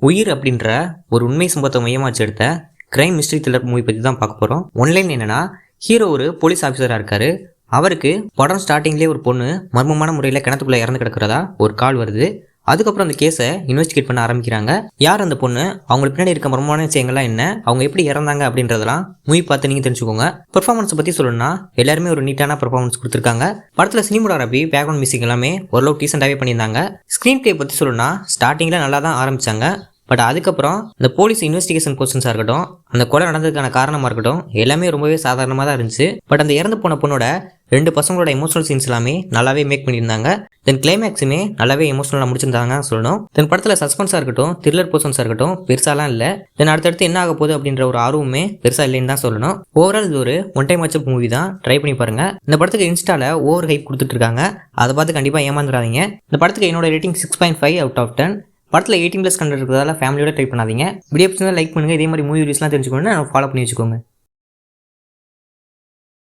உயிர் அப்படின்ற ஒரு உண்மை சம்பவத்தை மையமாக வச்சு எடுத்த கிரைம் மிஸ்ட்ரி த்ரில்லர் மூவி பற்றி தான் பார்க்க போகிறோம். ஒன்லைன் என்னன்னா, ஹீரோ ஒரு போலீஸ் ஆஃபீஸராக இருக்காரு. அவருக்கு படம் ஸ்டார்டிங்லேயே ஒரு பொண்ணு மர்மமான முறையில் கிணத்துக்குள்ளே இறந்து கிடக்கிறதா ஒரு கால் வருது. அதுக்கப்புறம் அந்த கேஸை இன்வெஸ்டிகேட் பண்ண ஆரம்பிக்கிறாங்க. யார் அந்த பொண்ணு, அவங்களுக்கு பின்னாடி இருக்க மர்மமான விஷயங்கள்லாம் என்ன, அவங்க எப்படி இறந்தாங்க அப்படின்றதெல்லாம் மூவி பார்த்து நீங்கள் தெரிஞ்சுக்கோங்க. பெர்ஃபார்மன்ஸை பற்றி சொல்லணும்னா எல்லாருமே ஒரு நீட்டான பெர்ஃபார்மன்ஸ் கொடுத்துருக்காங்க. படத்தில் சினிமோகிராஃபி, பேக்ரவுண்ட் மியூசிக் எல்லாமே ஓரளவு டீசெண்டாகவே பண்ணியிருந்தாங்க. ஸ்க்ரீன் பிளே பற்றி சொல்லணும்னா ஸ்டார்டிங்கில் நல்லா தான் ஆரம்பித்தாங்க. பட் அதுக்கப்புறம் இந்த போலீஸ் இன்வெஸ்டிகேஷன் கொஸ்டின்ஸாக இருக்கட்டும், அந்த கொலை நடந்ததுக்கான காரணமாக இருக்கட்டும், எல்லாமே ரொம்பவே சாதாரணமாக தான் இருந்துச்சு. பட் அந்த இறந்து போன பொண்ணோட 2 பசங்களோட எமோஷனல் சீன்ஸ் எல்லாமே நல்லாவே மேக் பண்ணியிருந்தாங்க. தென் கிளைமேக்ஸுமே நல்லாவே எமோஷனலாக முடிச்சிருந்தாங்க சொல்லணும். தென் படத்தில் சஸ்பென்ஸாக இருக்கட்டும், த்ரில்லர் போர்ஷன்ஸாக இருக்கட்டும் பெருசாலாம் இல்லை. தென் அடுத்தடுத்து என்ன ஆக போகுது அப்படின்ற ஒரு ஆர்வமே பெருசாக இல்லைன்னு தான் சொல்லணும். ஓவரால் இது ஒரு ஒன் டைம் வாட்ச் மூவி தான். ட்ரை பண்ணி பாருங்க. இந்த படத்துக்கு இன்ஸ்டால ஓவர் ஹைப் கொடுத்துட்டு இருக்காங்க. அதை பார்த்து கண்டிப்பாக ஏமாந்துடாதீங்க. இந்த படத்துக்கு என்னோட ரேட்டிங் 6.5 out of 10. படத்தில் 18+ கண்டென்ட் இருக்கிறதால ஃபேமிலியோட ட்ரை பண்ணாதீங்க. வீடியோ பிடிச்சிருந்தா லைக் பண்ணுங்கள். இதே மாதிரி மூவி ரிவ்யூஸ்லாம் தெரிஞ்சுக்கணும்னா ஃபாலோ பண்ணி வச்சுக்கோங்க.